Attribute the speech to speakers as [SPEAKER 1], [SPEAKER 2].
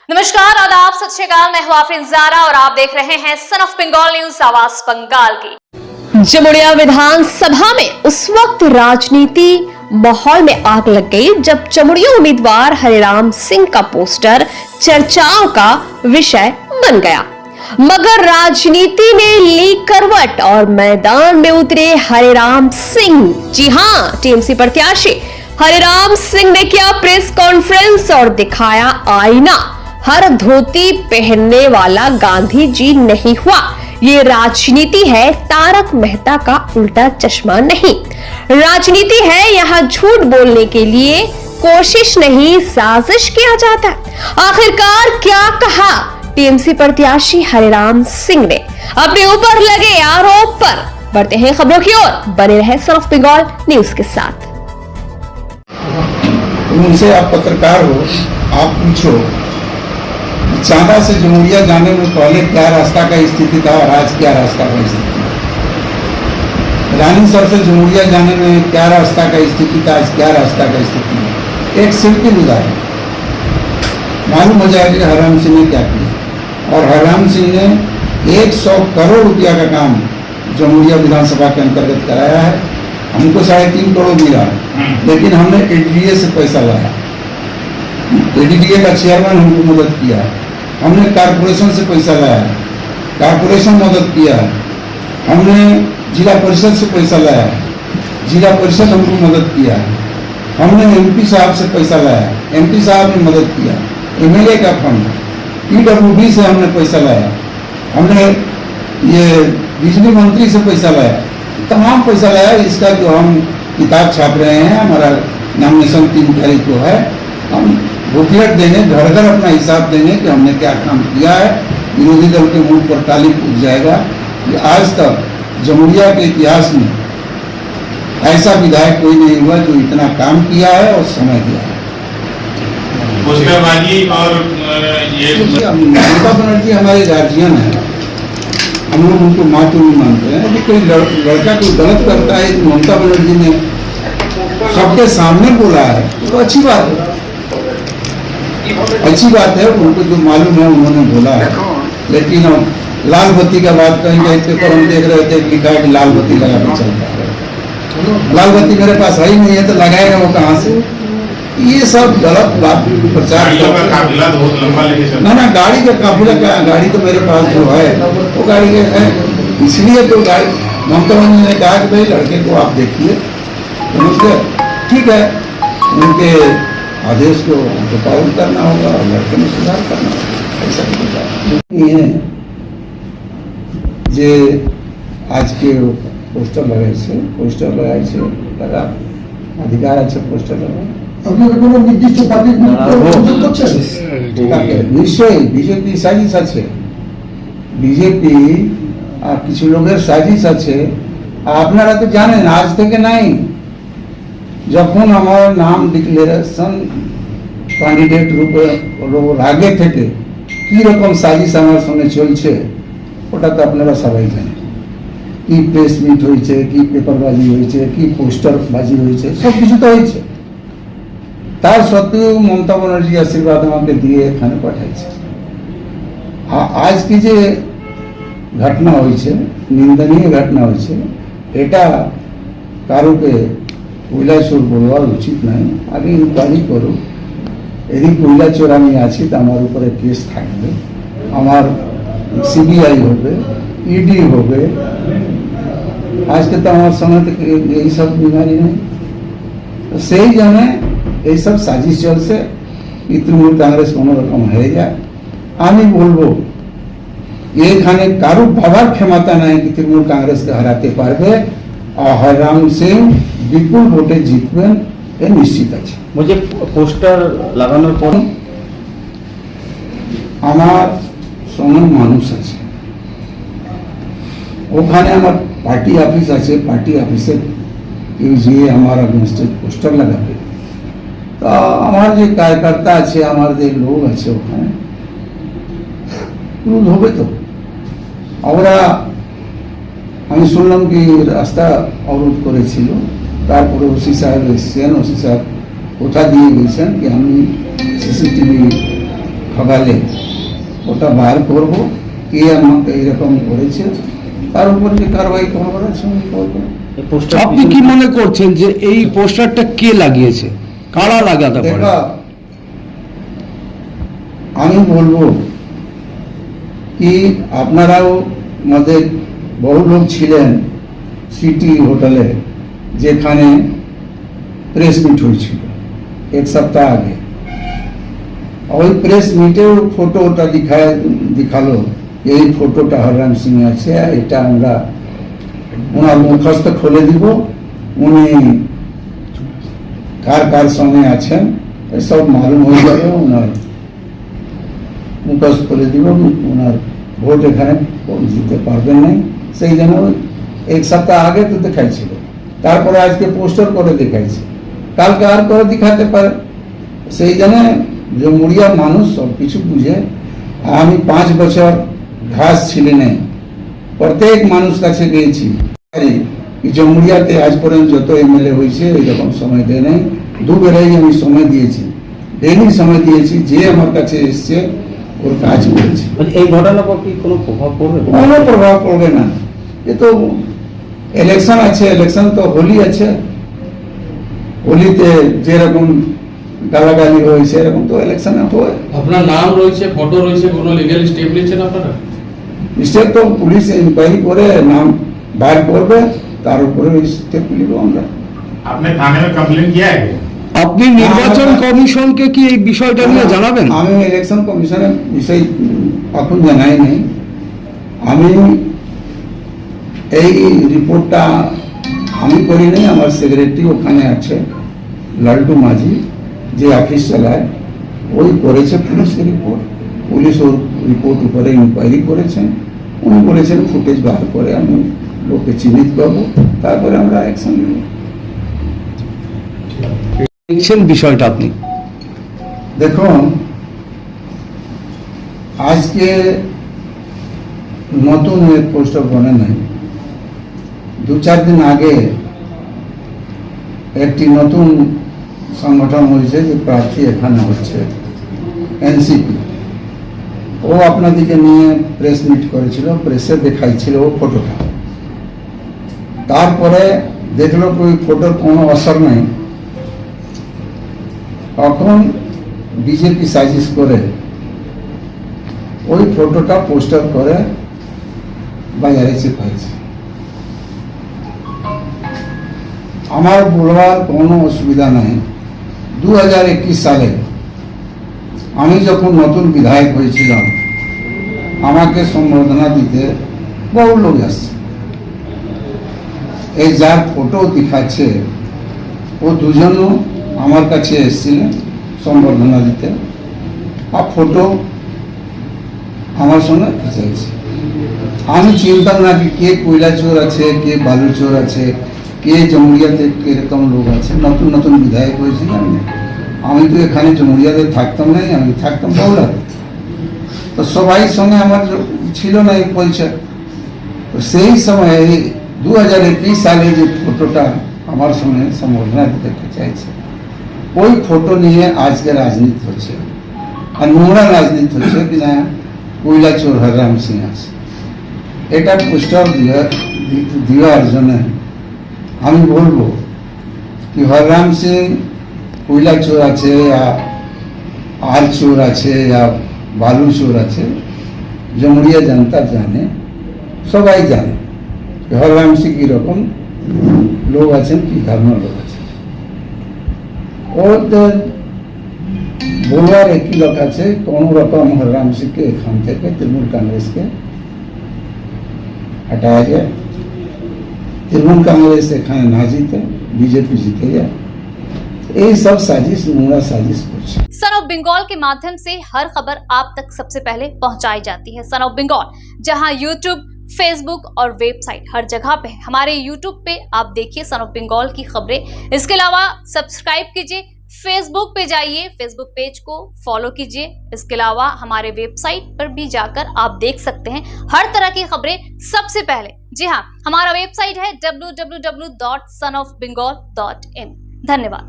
[SPEAKER 1] नमस्कार, आदाब, सत श्री अकाल। मैं हूं आफरीन ज़ारा और आप देख रहे हैं सन ऑफ बंगाल न्यूज, आवाज बंगाल की। जमुड़िया विधानसभा में उस वक्त राजनीति माहौल में आग लग गई जब जमुड़िया उम्मीदवार हरिराम सिंह का पोस्टर चर्चाओं का विषय बन गया। मगर राजनीति ने ली करवट और मैदान में उतरे हरिराम सिंह। जी हां, टीएमसी प्रत्याशी हरिराम सिंह ने किया प्रेस कॉन्फ्रेंस और दिखाया आईना। हर धोती पहनने वाला गांधी जी नहीं हुआ, ये राजनीति है, तारक मेहता का उल्टा चश्मा नहीं। राजनीति है, यहाँ झूठ बोलने के लिए कोशिश नहीं, साजिश किया जाता है। आखिरकार क्या कहा टीएमसी प्रत्याशी हरिराम सिंह ने अपने ऊपर लगे आरोप पर? बढ़ते हैं खबरों की ओर, बने रहे सन ऑफ बंगाल न्यूज के साथ।
[SPEAKER 2] उनसे आप पत्रकार हो, आप पूछो चांदा से जमुड़िया जाने में पहले क्या रास्ता का स्थिति था और आज क्या रास्ता का स्थिति है। रानी सर से जमुड़िया जाने में क्या रास्ता का स्थिति था, आज क्या रास्ता का स्थिति है। एक सिंपल उदाहरण मालूम हो जाएगा कि हरिराम सिंह ने क्या किया। और हरिराम सिंह ने 100 करोड़ रुपया का काम जमुड़िया विधानसभा के अंतर्गत कराया है। हमको 3.5 करोड़ मिला, लेकिन हमने एडीडीए से पैसा लाया। एडीडीए का चेयरमैन हमको मदद किया है। हमने कारपोरेशन से पैसा लाया, कारपोरेशन मदद किया है। हमने जिला परिषद से पैसा लाया, जिला परिषद हमको मदद किया है। हमने एमपी साहब से पैसा लाया, एमपी साहब ने मदद किया। एमएलए का फंड, पीडब्ल्यूडी से हमने पैसा लाया। हमने ये बिजली मंत्री से पैसा लाया, तमाम पैसा लाया। इसका जो हम किताब छाप रहे हैं, हमारा नॉमिनेशन 3 तारीख को है। हम बुकलेट देने, घर घर अपना हिसाब देने कि हमने क्या काम किया है। विरोधी दल के मुंह पर ताली फूट जाएगा कि आज तक जमुड़िया के इतिहास में ऐसा विधायक कोई नहीं हुआ जो इतना काम किया है और समय दिया है।
[SPEAKER 3] और ये
[SPEAKER 2] ममता बनर्जी हमारे गार्जियन है, हम लोग उनको माँ तो नहीं मानते हैं। यदि कोई लड़का कोई गलत करता है तो ममता बनर्जी ने सबके सामने बोला है तो अच्छी बात है, अच्छी बात है। उनको जो मालूम है उन्होंने बोला है। लेकिन लाल बत्ती का बात कहेंगे, पेपर हम देख रहे थे लिखा है कि लाल बत्ती लगा के चलता है। लाल बत्ती मेरे पास है ही नहीं है तो लगाएगा वो कहाँ से? ये सब गलत बात प्रचार। ना गाड़ी का काफिला क्या, गाड़ी तो मेरे पास जो है वो गाड़ी है। इसलिए तो गाड़ी ममता बनर्जी ने कहा कि भाई लड़के को आप देखिए, ठीक है, उनके आदेश को उनको पालन करना होगा और लड़के में सुधार करना होगा। ऐसा नहीं है जे आज के पोस्टर लगाई छे, पोस्टर लगाई छे लगा अधिकार আছে পোস্টার লাগানো।
[SPEAKER 4] আপনারা কোনো নির্দিষ্ট পার্টির বিরুদ্ধে করছেন?
[SPEAKER 2] নিশ্চয়ই বিজেপি সাজিশ আছে, বিজেপি আর কিছু লোকের সাজিশ আছে। আপনারা তো জানেন আজ থেকে নাই, যখন আমার নাম ডিক্লারেশন ক্যান্ডিডেট রূপে আগে থেকে কি রকম সাজিশ আমার সঙ্গে চলছে ওটা তো আপনারা সবাই জানেন। কি প্রেস মিট হয়েছে, কি পেপারবাজি হয়েছে, কি পোস্টারবাজি হয়েছে, সব কিছু তো হয়েছে। তার সত্ত্বেও মমতা ব্যানার্জি আশীর্বাদ আমাকে দিয়ে এখানে পাঠাইছে। আজ কি যে ঘটনা হয়েছে, নিন্দনীয় ঘটনা হয়েছে, এটা কারোকে কয়লা চোর বলবার উচিত নয়। আগে ইনকোয়ারি করুক, यदि কয়লা চোর আমি আছি তো আমার উপরে কেস থাকবে, আমার সিবিআই হবে, ইডি হবে। আজকে তো আমার সঙ্গে এই সব বিমারি নেই, তো সেই জন্য এই সব সাজিশ চলছে কি তৃণমূল কংগ্রেস কোনো রকম হয়ে যায়। আমি বলবো এখানে কারো ভাবার ক্ষমতা নাই কি তৃণমূল কংগ্রেসকে হারাতে পারবে। और हरिराम सिंह বিপুল ভোটে জিতবেন এ নিশ্চিত আছে।
[SPEAKER 5] मुझे পোস্টার লাগানোর পর
[SPEAKER 2] আমার সঙ্গে মানুষ আছে, ওখানে আমার পার্টি অফিস আছে, পার্টি অফিসে কেউ যে আমার अगेंस्ट পোস্টার লাগাবে, তো আমার যে কার্যকর্তা আছে, আমার যে লোক আছে ওখানে রুল হবে। তো ওরা আমি শুনলাম কি রাস্তা অবরোধ করেছিল, তারপরে ওসি সাহেব এসেছেন, ওসি সাহেব কথা দিয়ে গেছেন কি আমি সিসিটিভি ঠগালে ওটা বার করবো, কে আমাকে এরকম করেছে, তার উপর যে কারবাই করবার আছে আমি করবো।
[SPEAKER 5] এই পোস্টার
[SPEAKER 6] আপনি কি মনে করছেন যে এই পোস্টারটা কে লাগিয়েছে, কারা লাগাতে পারে?
[SPEAKER 2] দেখা, আমি বলবো কি আপনারাও মধ্যে বহু লোক ছিলেন সিটি হোটেলে, যেখানে প্রেস মিট হয়েছিল এক সপ্তাহ আগে। ওই প্রেস মিটেও ফটোটা দেখালো, এই ফটোটা হররাম সিং আছে, এটা আমরা ওনার মুখস্থ খুলে দিব, উনি কার কার সঙ্গে আছেন সব মালুম হয়ে যাবে, ওনার মুখস্থ করে দিব, ওনার ভোট এখানে জিতে পারবেন না। সেই জন্য এক সপ্তাহ আগে তো দেখাইছিল, তারপরে আজকে পোস্টার করে দেখাইছে, কালকে আর করে দেখাতে পারে। সেই জন্য জমুরিয়া মানুষ সব কিছু বুঝে। আমি 5 বছর ঘাস ছিলি নাই, প্রত্যেক মানুষ কাছে গিয়েছি। জমুরিয়াতে আজ পর্যন্ত যত এমএলএ হয়েছে এরকম সময় দেয় নাই, 2 বেলাই আমি সময় দিয়েছি, ডেলি সময় দিয়েছি, যে আমার কাছে এসছে ওর কাজ করেছে।
[SPEAKER 5] এই ঘটনার পর কি কোনো প্রভাব পড়বে?
[SPEAKER 2] কোনো প্রভাব পড়বে না, এ তো ইলেকশন আছে, ইলেকশন তো হোলি আছে, হোলিতে যেরকম গালাগালি হয় সেরকম তো ইলেকশনে হয়।
[SPEAKER 7] আপনার নাম রয়েছে, ফটো রয়েছে, কোনো লিগ্যাল স্টেপ নিচ্ছেন আপনারা?
[SPEAKER 2] স্টেপ তো পুলিশ ইনকোয়ারি করে নাম বার করবে, তার উপরে স্টেপ নিব আমরা।
[SPEAKER 3] आपने थाने में कंप्लेन किया है?
[SPEAKER 6] আপনি নির্বাচন কমিশনকে কি এই বিষয়টা নিয়ে জানাবেন?
[SPEAKER 2] আমি ইলেকশন কমিশনের বিষয় এখন জানাই নাই। আমি এই রিপোর্টটা আমি করি নাই, আমার সেক্রেটারি ওখানে আছে লালটু মাঝি, যে অফিস চালায়, ওই করেছে পুলিশের রিপোর্ট। পুলিশ ওর রিপোর্ট উপরে ইনকোয়ারি করেছেন, উনি বলেছেন ফুটেজ বার করে আমি লোককে চিহ্নিত করবো, তারপরে আমরা অ্যাকশন নেব।
[SPEAKER 6] দেখছেন বিষয়টা আপনি?
[SPEAKER 2] দেখুন, আজকে নতুন পোস্টার বনে নাই, 2-4 দিন আগে একটি নতুন সংগঠন হয়েছে যে প্রার্থী এখানে হচ্ছে এনসিপি, ও আপনাদেরকে নিয়ে প্রেস মিট করেছিল, প্রেসে দেখাইছিল ও ফটোটা। তারপরে দেখলো ওই ফটোর কোনো অসর নেই, তখন বিজেপি সাজিশ করে ওই ফটোটা পোস্টার করে বাজারে চেপাইছে। আমার বলবার কোনো অসুবিধা নাই, 2021 সালে আমি যখন নতুন বিধায়ক হয়েছিলাম, আমাকে সম্বর্ধনা দিতে বহু লোক আসছে। এই যার ফটো দেখাচ্ছে ও দুজনও আমার কাছে এসেছিলেন সম্বর্ধনা দিতে, আর ফটো আমার সঙ্গে চাইছে। আমি চিন্তা না কি কে কয়লা চোর আছে, কে বালু চোর আছে, কে জমুরিয়াতে কিরকম লোক আছে। নতুন নতুন বিধায়ক হয়েছিলাম, আমি তো এখানে জমুরিয়াতে থাকতাম নাই, আমি থাকতাম বগুড়াতে, তো সবাই সঙ্গে আমার ছিল না এই পরিচয়। তো সেই সময় 2021 সালে যে ফটোটা আমার সঙ্গে সম্বর্ধনা দিতে চাইছে, ওই ফটো নিয়ে আজকে রাজনীতি হচ্ছে, আর নোংরা রাজনীতি হচ্ছে কিনা কয়লা চোর হররাম সিং আছে। এটা পোস্টার দেওয়ার জন্য আমি বলবো কি হররাম সিং কয়লা চোর আছে, আর চোর আছে, বালু চোর আছে, জমুরিয়া জনতা জানে, সবাই জানে হররাম সিং কিরকম লোক আছেন, কি ধরনের লোক আছে। ওদের বলার একই লোক আছে, কোন রকম হররাম সিংকে এখান থেকে তৃণমূল কংগ্রেসকে हटाया जाए, तृणमूल कांग्रेस एखाने ना जीते, बीजेपी जीते जाए। यही सब साजिश, नूंगा साजिश कुछ।
[SPEAKER 1] सन ऑफ बंगाल के माध्यम से हर खबर आप तक सबसे पहले पहुंचाई जाती है। सन ऑफ बंगाल, जहां यूट्यूब, फेसबुक और वेबसाइट हर जगह पे है। हमारे यूट्यूब पे आप देखिए सन ऑफ बंगाल की खबरें। इसके अलावा सब्सक्राइब कीजिए, फेसबुक पे जाइए, फेसबुक पेज को फॉलो कीजिए। इसके अलावा हमारे वेबसाइट पर भी जाकर आप देख सकते हैं हर तरह की खबरें सबसे पहले। जी हाँ, हमारा वेबसाइट है www.sonofbengal.in। धन्यवाद।